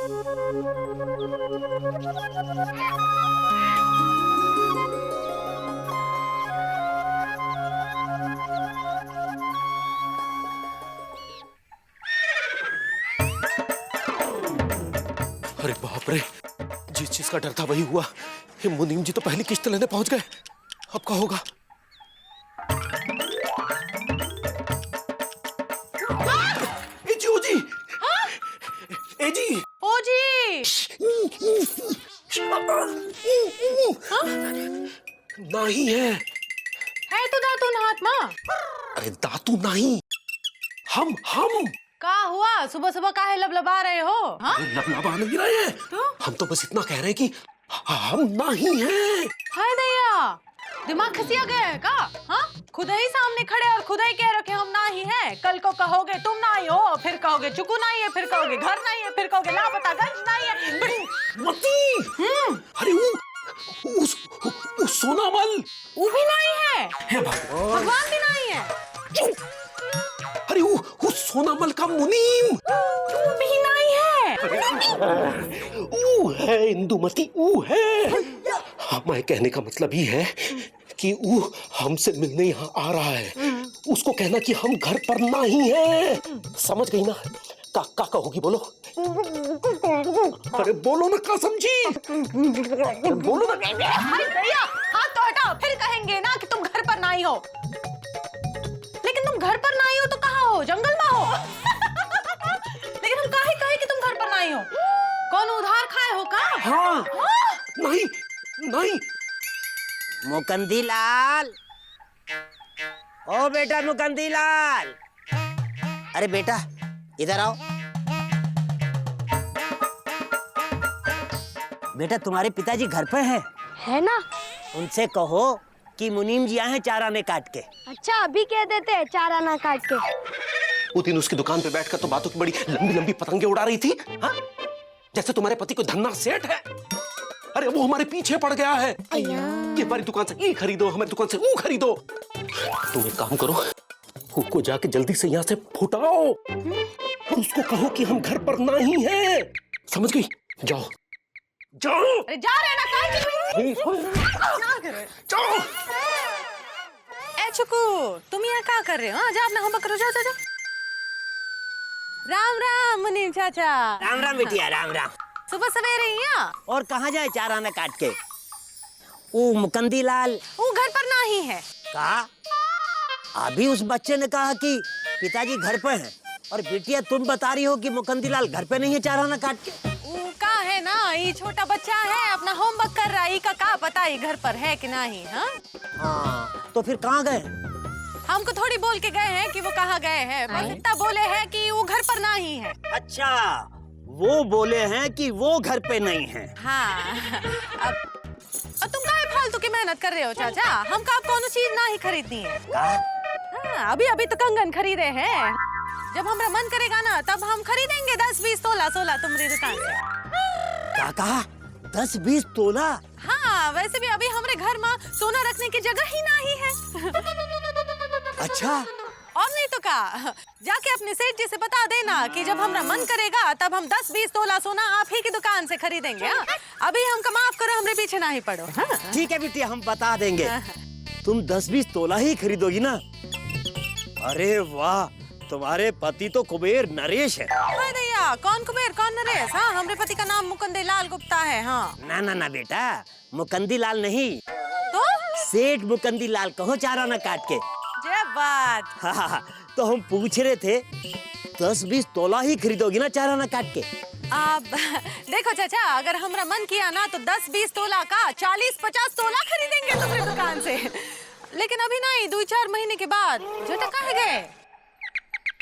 अरे बाप रे, जिस चीज का डर था वही हुआ। ये मुनीम जी तो पहली किश्त लेने पहुंच गए। अब क्या होगा? ए जी, ओ जी, ए जी, ओ जी। नहीं है। है तो दातुन हाथ मां। अरे दातू नहीं, हम का हुआ? सुबह सुबह काहे लबलबा रहे हो? हाँ? लबलबा नहीं रहे हैं। तो? हम तो बस इतना कह रहे हैं कि हम नहीं हैं। हाय दैया, दिमाग खसिया गया है का? हाँ? खुद ही सामने खड़े और खुद ही कह रखे हम ना ही हैं। कल को कहोगे तुम ना ही हो, फिर कहोगे चुकू नहीं है, फिर कहोगे घर नहीं है, फिर कहोगे लापता गंज नहीं है। मती! अरे उस सोनामल वो भी नहीं है। हे भगवान! भगवान भी नहीं है। अरे वो सोनामल का मुनीम वो भी नहीं है। वो है इंदुमती, वो है। मैं कहने का मतलब ही है कि वो हमसे मिलने यहाँ आ रहा है। उसको कहना कि हम घर पर नहीं हैं। समझ गई ना? का कहोगी बोलो? अरे बोलो ना, का समझी? बोलो ना। अरे भैया, हाथ तो हटाओ, फिर कहेंगे ना कि तुम घर पर नहीं हो। लेकिन तुम घर पर नहीं हो तो कहाँ हो? जंगल में हो। लेकिन हम काहे कहे कि तुम घर पर नहीं हो? कौन उधार खाए हो का? हाँ। नहीं नहीं। मुकंदीलाल, ओ बेटा मुकंदीलाल, अरे बेटा इधर आओ। बेटा तुम्हारे पिताजी घर पे हैं? है ना? उनसे कहो कि मुनीम जी आए हैं चार आने काट के। अच्छा अभी कह देते हैं, चार आना काट के। वो दिन उसकी दुकान पे बैठकर तो बातों की बड़ी लंबी लंबी पतंगे उड़ा रही थी। हाँ? जैसे तुम्हारे पति कोई धन्ना सेठ है। अरे वो हमारे पीछे पड़ गया है कि हमारी दुकान से ये खरीदो, हमारी दुकान से वो खरीदो। तुम एक काम करो, उसको जाके जल्दी से यहाँ से फुटाओ और उसको कहो कि हम घर पर नहीं हैं। समझ गई? जाओ जाओ। अरे जा रहे ना जाओ। ए चुकू, तुम यहाँ क्या कर रहे हो? जा अपना होमवर्क करो, जाओ जाओ। राम राम मुनीम चाचा। राम राम बिटिया, राम राम। सुबह सवेरे यहाँ। और कहाँ जाए चार आना काट के? वो मुकंदीलाल वो घर पर नहीं है। कहा? अभी उस बच्चे ने कहा कि पिताजी घर पे हैं और बिटिया तुम बता रही हो कि मुकंदीलाल घर पे नहीं है चार आना काट के। वो का है ना, ये छोटा बच्चा है, अपना होमवर्क कर रहा है। का पता है घर पर है कि नहीं? हाँ तो फिर कहाँ गए? हमको थोड़ी बोल के गए हैं कि वो कहाँ गए हैं, बस इतना बोले हैं कि वो घर पर नहीं है। अच्छा, वो बोले हैं कि वो घर पे नहीं है। हाँ। अब तुम काहे फालतू की मेहनत कर रहे हो चाचा? हमको अब कौन चीज नहीं खरीदनी है। हाँ, अभी अभी तो कंगन खरीदे हैं। जब हमारा मन करेगा ना तब हम खरीदेंगे 10, 20 तोला सोला तुम्हारी दुकान से। क्या कहा? 10, 20 तोला? हाँ, वैसे भी अभी हमारे घर में सोना रखने की जगह ही नहीं है। अच्छा। और नहीं तो का, जाके अपने सेठ जी से बता देना कि जब हमारा मन करेगा तब हम 10, 20 तोला सोना आप ही की दुकान से खरीदेंगे। हाँ? अभी हमको माफ करो, हमरे पीछे ना ही पड़ो। हाँ? ठीक है बिटिया, हम बता देंगे। तुम 10, 20 तोला ही खरीदोगी ना? अरे वाह, तुम्हारे पति तो कुबेर नरेश है। हाय दैया, कौन कुबेर कौन नरेश? हाँ, हमारे पति का नाम मुकुंदीलाल गुप्ता है। हाँ। ना ना ना बेटा, मुकंदीलाल नहीं, तो सेठ मुकंदीलाल कहो चार आना काट के। जय बात। हाँ, तो हम पूछ रहे थे 10, 20 तोला ही खरीदोगी ना चार आना काट के? अब देखो चाचा, अगर हमारा मन किया ना तो 10, 20 तोला का 40, 50 तोला खरीदेंगे तुम्हारी दुकान से। लेकिन अभी नहीं, 2-4 महीने के बाद। जोटा कहाँ गए?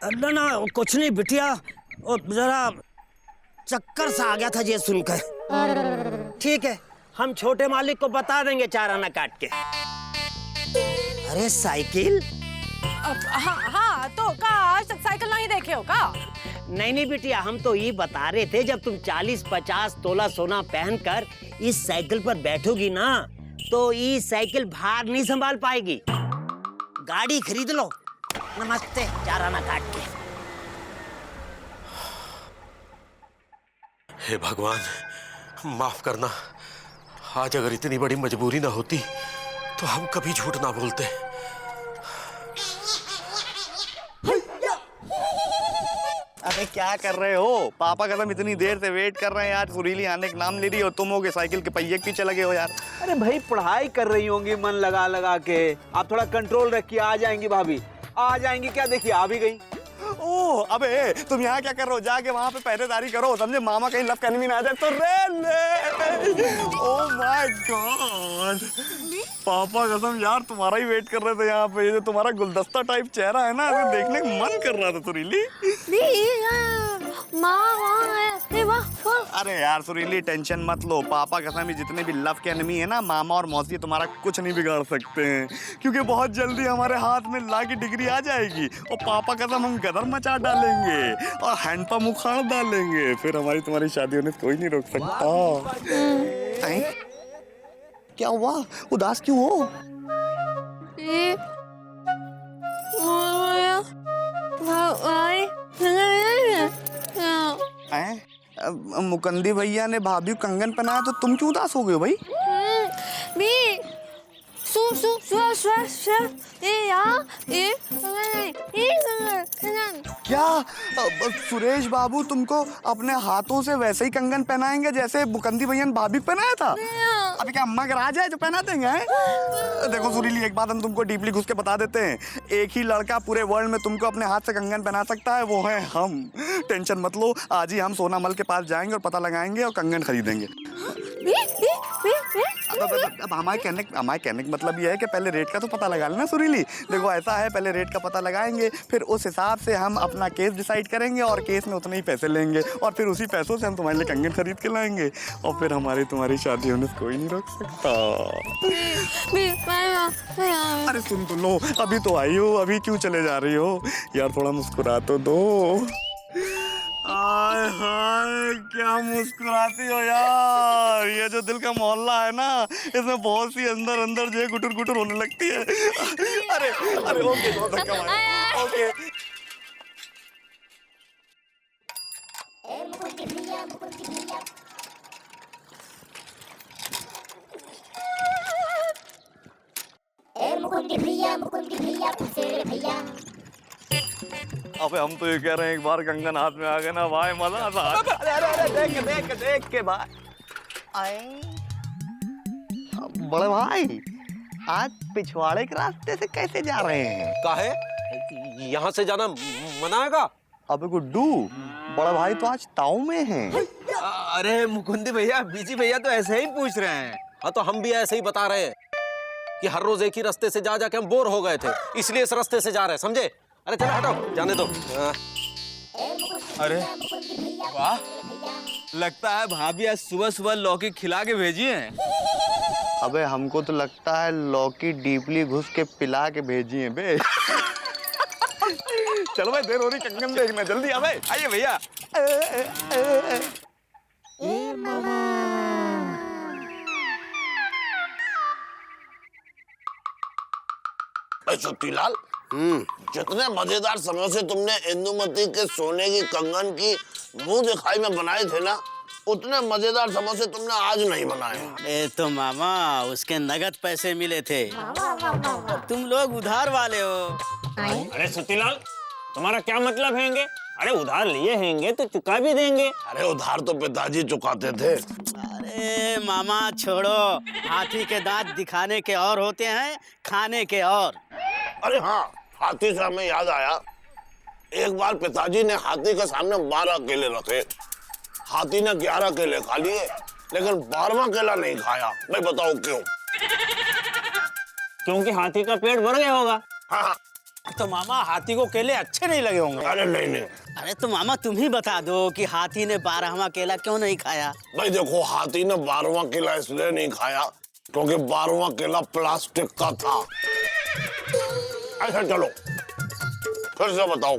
ना ना कुछ नहीं बिटिया, और जरा चक्कर सा आ गया था ये सुनकर। ठीक है, हम छोटे मालिक को बता देंगे चार आना काट के। अरे साइकिल? हाँ हाँ, तो का आज तक साइकिल नहीं देखे हो का? नहीं नहीं बिटिया, हम तो ये बता रहे थे जब तुम 40-50 तोला सोना पहनकर इस साइकिल पर बैठोगी ना तो ये साइकिल भार नहीं संभाल पाएगी। गाड़ी खरीद लो। नमस्ते, चार आना काट के। हे भगवान, माफ करना। आज अगर इतनी बड़ी मजबूरी ना होती तो हम कभी झूठ ना बोलते। अरे क्या कर रहे हो? पापा कसम इतनी देर से वेट कर रहे हैं यार। सुरीली आने का नाम ले रही हो, तुम हो के साइकिल के पहिए के पीछे लगे हो यार। अरे भाई पढ़ाई कर रही होंगी मन लगा लगा के, आप थोड़ा कंट्रोल रखिए। आ जाएंगी भाभी, आ जाएंगी। क्या देखिए आ भी गई। ओह अबे तुम यहाँ क्या कर रहे हो? जाके वहाँ पे पहरेदारी करो, समझे? मामा कहीं लव एनिमी ना आ जाए तो। रे ले ओह माय गॉड, पापा कसम यार तुम्हारा ही वेट कर रहे थे यहाँ पे। ये जो तुम्हारा गुलदस्ता टाइप चेहरा है ना, अरे देखने का मन कर रहा था सुरीली। अरे यार सुरीली टेंशन मत लो, पापा कसम जितने भी लव के एनिमी है ना, मामा और मौसी तुम्हारा कुछ नहीं बिगाड़ सकते हैं, क्योंकि बहुत जल्दी हमारे हाथ में लॉ की डिग्री आ जाएगी और पापा कसम हम गदर मचा डालेंगे और हैंडपंप उखाड़ डालेंगे। फिर हमारी तुम्हारी शादी होने से कोई नहीं रोक सकता। क्या हुआ? उदास क्यों हो? मुकंदी भैया ने भाभी को कंगन पहनाया तो तुम क्यों उदास हो गए हो भाई? क्या सुरेश बाबू तुमको अपने हाथों से वैसे ही कंगन पहनाएंगे जैसे मुकंदी भैया ने भाभी को पहनाया था? अभी क्या अम्मा घर आ जाए तो पहना देंगे? देखो सुरीली, एक बात हम तुमको डीपली घुस के बता देते हैं, एक ही लड़का पूरे वर्ल्ड में तुमको अपने हाथ से कंगन पहना सकता है, वो है हम। टेंशन मत लो, आज ही हम सोना मल के पास जाएंगे और पता लगाएंगे और कंगन खरीदेंगे। अब हमारे कहने का मतलब ये है कि पहले रेट का तो पता लगा लेना सुरीली। देखो ऐसा है, पहले रेट का पता लगाएंगे, फिर उस हिसाब से हम अपना केस डिसाइड करेंगे और केस में उतने ही पैसे लेंगे और फिर उसी पैसों से हम तुम्हारे लिए कंगन खरीद के लाएंगे और फिर हमारी तुम्हारी शादी होने से कोई नहीं रोक सकता। अरे सुन तो लो, अभी तो आई हो, अभी क्यों चले जा रही हो यार? थोड़ा मुस्कुरा तो दो। हाय हाय क्या मुस्कुराती हो यार। ये जो दिल का मोहल्ला है ना, इसमें बहुत सी अंदर अंदर जो है गुटुर गुटुर होने लगती है। अरे अरे ओके ओके। अबे हम तो ये कह रहे हैं एक बार कंगन हाथ में आ गए ना भाई, मजा आता। अरे देख के भाई आए बड़े भाई, आज पिछवाड़े के रास्ते से कैसे जा रहे हैं? काहे? यहाँ से जाना मना हैगा? अबे गुड्डू, बड़ा भाई तो आज ताऊ में हैं। अरे मुकुंदी भैया, बीजी भैया तो ऐसे ही पूछ रहे हैं। हाँ तो हम भी ऐसे ही बता रहे हैं कि हर रोज एक ही रास्ते से जा जाके हम बोर हो गए थे, इसलिए इस रास्ते से जा रहे हैं, समझे? अरे चलो हटो, जाने दो। अरे वाह, लगता है भाभी आज सुबह सुबह लौकी खिला के भेजी है। अबे हमको तो लगता है लौकी डीपली घुस के पिला के भेजी है बे। चलो भाई, देर हो रही, कंगन देखना, जल्दी आ भाई। आइए भैया। छुट्टीलाल, जितने मजेदार समय से तुमने इंदुमती के सोने की कंगन की मुंह दिखाई में बनाए थे ना, उतने मजेदार समय से तुमने आज नहीं बनाए। तो मामा उसके नगद पैसे मिले थे, तुम लोग उधार वाले हो। अरे छुट्टीलाल, तुम्हारा क्या मतलब हैंगे? अरे उधार लिए हैंगे तो चुका भी देंगे। अरे उधार तो पिताजी चुकाते थे। अरे मामा छोड़ो, हाथी के दांत दिखाने के और होते हैं, खाने के और। अरे हाँ, हाथी से हमें याद आया, एक बार पिताजी ने हाथी के सामने 12 केले रखे, हाथी ने 11 केले खा लिए, लेकिन 12वां केला नहीं खाया। मैं बताओ क्यों? क्योंकि हाथी का पेट भर गया होगा। हाँ। तो मामा हाथी को केले अच्छे नहीं लगे होंगे। अरे नहीं। अरे तो मामा तुम ही बता दो कि हाथी ने 12वां केला क्यों नहीं खाया? भाई देखो, हाथी ने 12वां केला इसलिए नहीं खाया क्योंकि 12वां केला प्लास्टिक का था। ऐसा चलो फिर से बताओ।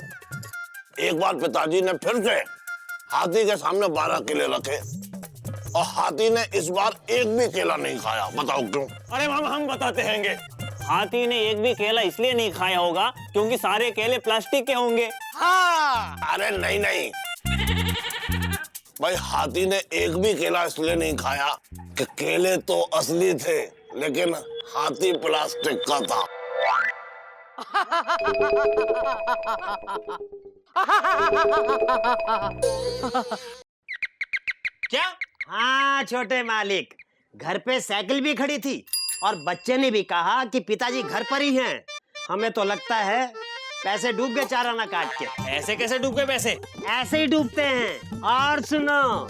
एक बार पिताजी ने फिर से हाथी के सामने 12 केले रखे और हाथी ने इस बार एक भी केला नहीं खाया। बताओ क्यों? अरे मामा हम बताते हैंगे, हाथी ने एक भी केला इसलिए नहीं खाया होगा क्योंकि सारे केले प्लास्टिक के होंगे। हाँ। अरे नहीं, भाई हाथी ने एक भी केला इसलिए नहीं खाया कि केले तो असली थे, लेकिन हाथी प्लास्टिक का था। क्या? हाँ छोटे मालिक, घर पे साइकिल भी खड़ी थी और बच्चे ने भी कहा कि पिताजी घर पर ही हैं। हमें तो लगता है पैसे डूब गए चार आना काट के। ऐसे कैसे डूब गए पैसे? ऐसे ही डूबते हैं। और सुनो,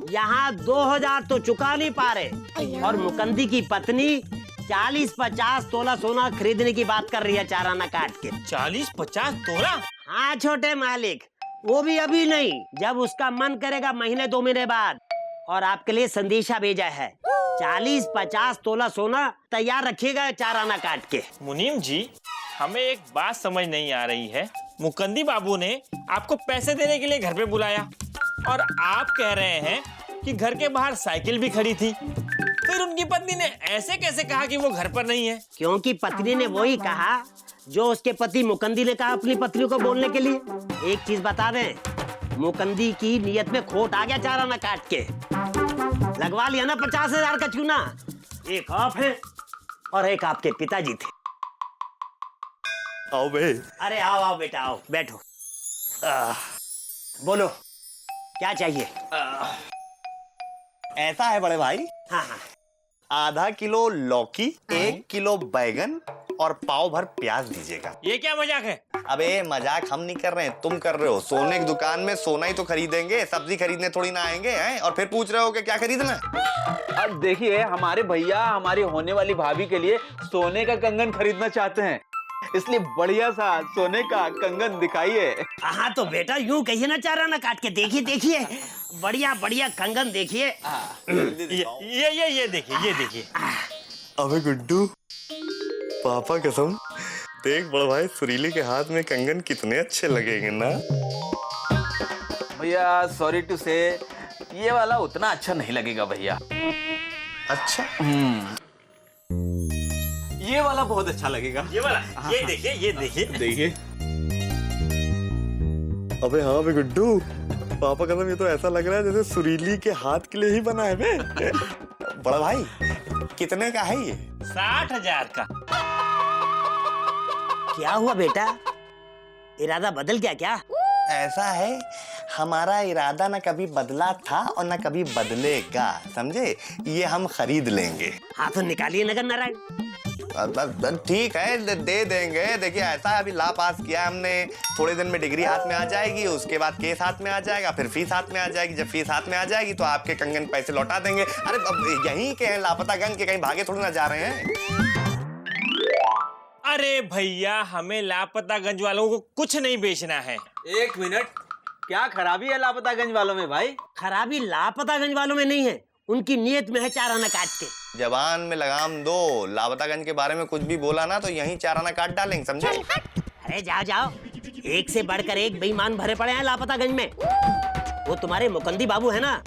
यहाँ 2000 तो चुका नहीं पा रहे और मुकंदी की पत्नी 40-50 तोला सोना खरीदने की बात कर रही है चार आना काट के। 40-50 तोला? हाँ छोटे मालिक, वो भी अभी नहीं, जब उसका मन करेगा महीने 2 महीने बाद। और आपके लिए संदेशा भेजा है, 40-50 तोला सोना तैयार रखिएगा चार आना काट के। मुनीम जी, हमें एक बात समझ नहीं आ रही है। मुकंदी बाबू ने आपको पैसे देने के लिए घर पे बुलाया और आप कह रहे हैं कि घर के बाहर साइकिल भी खड़ी थी। फिर उनकी पत्नी ने ऐसे कैसे कहा कि वो घर पर नहीं है? क्योंकि पत्नी ने वही कहा जो उसके पति मुकंदी ने कहा अपनी पत्नी को बोलने के लिए। एक चीज बता दें, मुकंदी की नियत में खोट आ गया चार आना काट के। लगवा लिया ना 50,000 का चूना। एक आप है और एक आपके पिताजी थे। आओ बे। अरे आओ आओ बेटा, आओ बैठो। बोलो क्या चाहिए? ऐसा है बड़े भाई, हाँ हाँ, आधा किलो लौकी, 1 किलो बैगन और पाव भर प्याज दीजिएगा। ये क्या मजाक है? अबे मजाक हम नहीं कर रहे हैं, तुम कर रहे हो। सोने की दुकान में सोना ही तो खरीदेंगे, सब्जी खरीदने थोड़ी ना आएंगे हैं। और फिर पूछ रहे हो कि क्या खरीदना है। अब देखिए, हमारे भैया हमारी होने वाली भाभी के लिए सोने का कंगन खरीदना चाहते हैं, इसलिए बढ़िया सा सोने का कंगन दिखाइए। हाँ तो बेटा यूं कहिए ना चार आना काट के। देखिए देखिए, बढ़िया बढ़िया कंगन देखिए। ये देखिए, ये देखिए। अबे गुड्डू, पापा कसम, देख बड़ा भाई सुरीले के हाथ में कंगन कितने अच्छे लगेंगे ना। भैया सॉरी टू से, ये वाला उतना अच्छा नहीं लगेगा भैया। अच्छा, ये वाला बहुत अच्छा लगेगा। ये वाला, ये देखिए, ये देखिए। देखिए। अबे हाँ बे गुड्डू, पापा कसम ये तो ऐसा लग रहा है जैसे सुरीली के हाथ के लिए ही बना है बे। बड़ा भाई कितने का है ये? 60,000 का। क्या हुआ बेटा, इरादा बदल गया क्या? ऐसा है, हमारा इरादा न कभी बदला था और न कभी बदलेगा, समझे? ये हम खरीद लेंगे। हाँ तो निकालिए नगर नारायण। ठीक है, दे देंगे। देखिए ऐसा है, अभी ला पास किया हमने, थोड़े दिन में डिग्री हाथ में आ जाएगी, उसके बाद केस हाथ में आ जाएगा, फिर फीस हाथ में आ जाएगी। जब फीस हाथ में आ जाएगी तो आपके कंगन पैसे लौटा देंगे। अरे अब यहीं के हैं, लापतागंज के, कहीं भागे थोड़ी ना जा रहे हैं। अरे भैया, हमें लापतागंज वालों को कुछ नहीं बेचना है। 1 मिनट, क्या खराबी है लापतागंज वालों में भाई? खराबी लापतागंज वालों में नहीं है, उनकी नियत में है चार आना काट के। जबान में लगाम दो, लापतागंज के बारे में कुछ भी बोला ना तो यहीं चार आना काट डालेंगे, समझे? अरे जाओ जाओ, एक से बढ़कर एक बेईमान भरे पड़े हैं लापतागंज में। वो तुम्हारे मुकंदी बाबू है ना,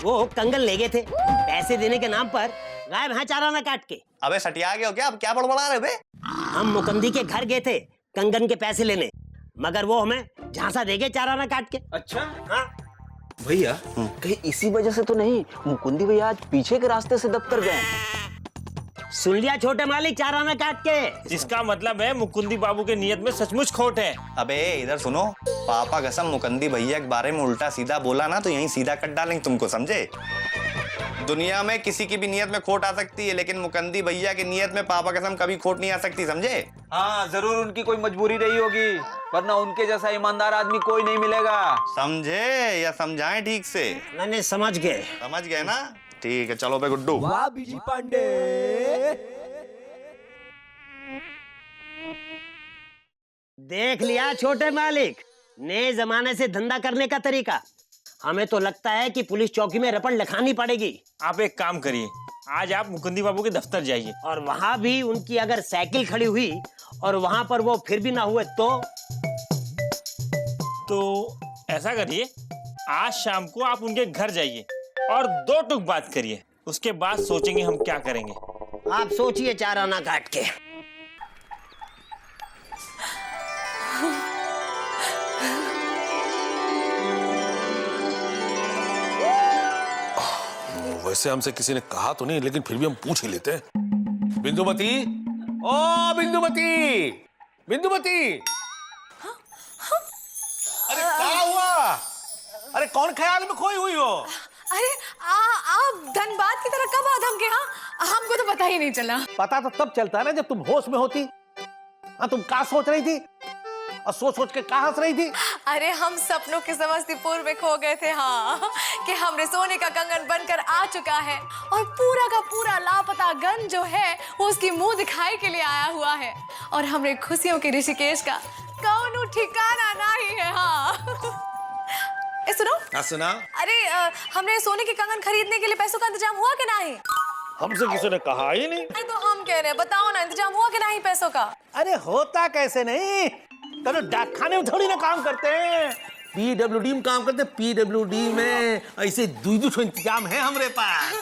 वो कंगन ले गए थे, पैसे देने के नाम पर गायब है चार आना काट के। अबे सटिया गए हो क्या? अब क्या बड़बड़ा रहे बे? हम मुकंदी के घर गए थे कंगन के पैसे लेने, मगर वो हमें झांसा दे गए चार आना काट के। अच्छा हाँ भैया, कहीं इसी वजह से तो नहीं मुकुंदी भैया आज पीछे के रास्ते से दफ्तर गए? सुन लिया छोटे मालिक, चार आना काट के। जिसका मतलब है मुकुंदी बाबू के नियत में सचमुच खोट है। अबे इधर सुनो, पापा कसम मुकंदी भैया के बारे में उल्टा सीधा बोला ना तो यहीं सीधा कट डालेंगे तुमको, समझे? दुनिया में किसी की भी नियत में खोट आ सकती है, लेकिन मुकंदी भैया की नियत में पापा कसम कभी खोट नहीं आ सकती, समझे? हाँ जरूर, उनकी कोई मजबूरी रही होगी, वरना उनके जैसा ईमानदार आदमी कोई नहीं मिलेगा। समझे या समझाएं ठीक से? मैंने समझ गए। समझ गए ना? ठीक है, चलो बे गुड्डू। वाह बीजी पांडे। देख लिया छोटे मालिक, नए जमाने से धंधा करने का तरीका। हमें तो लगता है कि पुलिस चौकी में रपट लिखानी पड़ेगी। आप एक काम करिए, आज आप मुकुंदी बाबू के दफ्तर जाइए और वहां भी उनकी अगर साइकिल खड़ी हुई और वहां पर वो फिर भी ना हुए तो ऐसा करिए, आज शाम को आप उनके घर जाइए और 2 टुक बात करिए, उसके बाद सोचेंगे हम क्या करेंगे। आप सोचिए चार आना काट के। वैसे हमसे किसी ने कहा तो नहीं, लेकिन फिर भी हम पूछ ही लेते हैं। बिंदुमती, ओ बिंदुमती, बिंदुमती। अरे क्या हुआ? अरे कौन ख्याल में खोई हुई हो? अरे आप धनबाद की तरह कब आदम के? हाँ, हमको तो पता ही नहीं चला। पता तो तब चलता है ना जब तुम होश में होती। हाँ, तुम क्या सोच रही थी और सोच सोच के क्या हंस रही थी? अरे हम सपनों के समस्तीपुर में खो गए थे, हाँ, कि हमने सोने का कंगन बनकर आ चुका है और पूरा का पूरा लापता गन जो है वो उसकी मुंह दिखाई के लिए आया हुआ है और हमने खुशियों के ऋषिकेश का कौनो ठिकाना नहीं है। हाँ सुनो। सुना। अरे हमने सोने के कंगन खरीदने के लिए पैसों का इंतजाम हुआ कि नहीं? हमसे किसी ने कहा ही नहीं। अरे तो हम कह रहे हैं, बताओ ना, इंतजाम हुआ कि नहीं पैसों का? अरे होता कैसे नहीं, तो डाकखाने में थोड़ी ना काम करते हैं, पीडब्ल्यूडी में काम करते हैं। पीडब्ल्यूडी में ऐसे दूसरा इंतजाम है हमारे पास।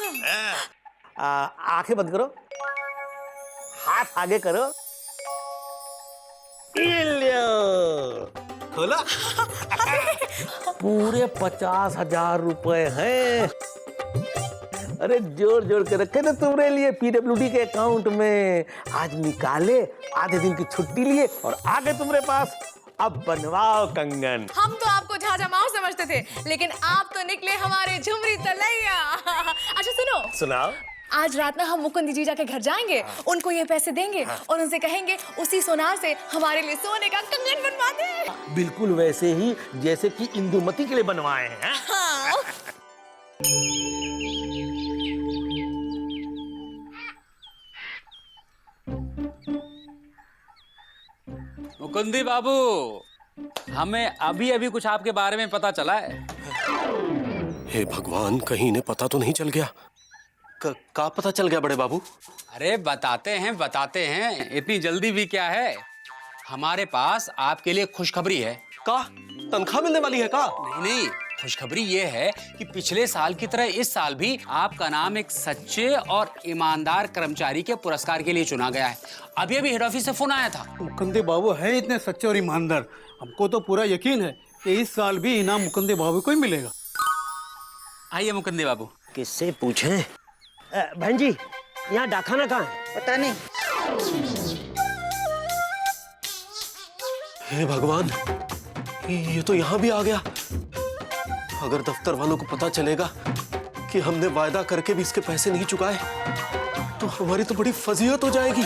आंखें बंद करो, हाथ आगे करो, खोला। पूरे 50,000 रुपए हैं। अरे जोड़ जोड़ के रखे थे तुम्हारे लिए पीडब्ल्यूडी के अकाउंट में। आज निकाले, आधे दिन की छुट्टी लिए और आ गए तुम्हारे पास। अब बनवाओ कंगन। हम तो आपको झाझा माऊ समझते थे, लेकिन आप तो निकले हमारे झुमरी तलैया। अच्छा सुनो, सुनाओ। आज रात ना हम मुकुंदी जीजा के घर जाएंगे, उनको ये पैसे देंगे और उनसे कहेंगे उसी सोनार से हमारे लिए सोने का कंगन बनवा दे। बिल्कुल वैसे ही जैसे कि इंदुमती के लिए बनवाए हैं। हाँ। मुकुंदी बाबू, हमें अभी अभी कुछ आपके बारे में पता चला है। हे भगवान, कहीं इन्हें पता तो नहीं चल गया? का पता चल गया बड़े बाबू? अरे बताते हैं, इतनी जल्दी भी क्या है। हमारे पास आपके लिए खुशखबरी है। का तनख्वाह मिलने वाली है का? नहीं, खुशखबरी ये है कि पिछले साल की तरह इस साल भी आपका नाम एक सच्चे और ईमानदार कर्मचारी के पुरस्कार के लिए चुना गया है। अभी अभी हेड ऑफिस से फोन आया था। मुकुंदी बाबू है इतने सच्चे और ईमानदार, हमको तो पूरा यकीन है कि इस साल भी इनाम मुकुंदी बाबू को ही मिलेगा। आइए मुकुंदी बाबू। किससे पूछें? बहन जी, यहाँ डाकखाना कहाँ है? पता नहीं। हे भगवान, ये तो यहाँ भी आ गया। अगर दफ्तर वालों को पता चलेगा कि हमने वायदा करके भी इसके पैसे नहीं चुकाए तो हमारी तो बड़ी फजीहत हो जाएगी।